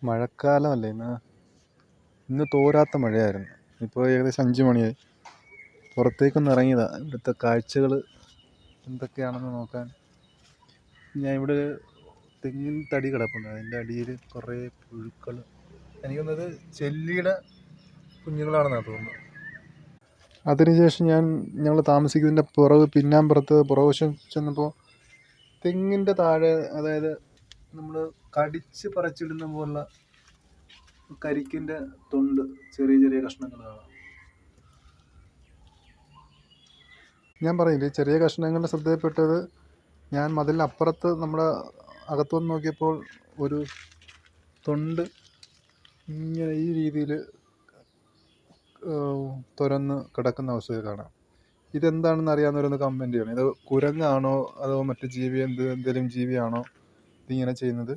മഴക്കാലമല്ലേ ഇന്ന് തോരാത്ത മഴയായിരുന്നു. ഇപ്പോൾ ഏകദേശം 5 മണിയായി. പുറത്തേക്കൊന്ന് ഇറങ്ങിയതാണ് ഇവിടുത്തെ കാഴ്ചകൾ എന്തൊക്കെയാണെന്ന് നോക്കാൻ. ഞാൻ ഇവിടെ തെങ്ങിൻ തടി കിടപ്പുണ്ട്, അതിൻ്റെ അടിയിൽ കുറേ പുഴുക്കൾ. എനിക്ക് തോന്നുന്നത് ചെല്ലിയുടെ കുഞ്ഞുങ്ങളാണെന്നാണ് തോന്നുന്നത്. അതിനുശേഷം ഞങ്ങൾ താമസിക്കുന്നതിൻ്റെ പുറകുവശം ചെന്നപ്പോൾ തെങ്ങിൻ്റെ താഴെ, അതായത് നമ്മൾ കടിച്ച് പറിച്ചിടുന്ന പോലുള്ള കരിക്കിൻ്റെ തൊണ്ട്, ചെറിയ ചെറിയ കഷ്ണങ്ങൾ കാണാം. ഞാൻ പറയില്ലേ, ചെറിയ കഷ്ണങ്ങളുടെ ശ്രദ്ധയിൽപ്പെട്ടത്, ഞാൻ മതിലിനപ്പുറത്ത് നമ്മുടെ അകത്തു വന്ന് നോക്കിയപ്പോൾ ഒരു തൊണ്ട് ഇങ്ങനെ ഈ രീതിയിൽ തുരന്ന് കിടക്കുന്ന അവസ്ഥയിൽ കാണാം. ഇതെന്താണെന്ന് അറിയാവുന്നവരൊന്ന് കമൻറ്റ് ചെയ്യണം. ഇത് കുരങ്ങാണോ അതോ മറ്റു എന്തെങ്കിലും ജീവിയാണോ ഇതിങ്ങനെ ചെയ്യുന്നത്?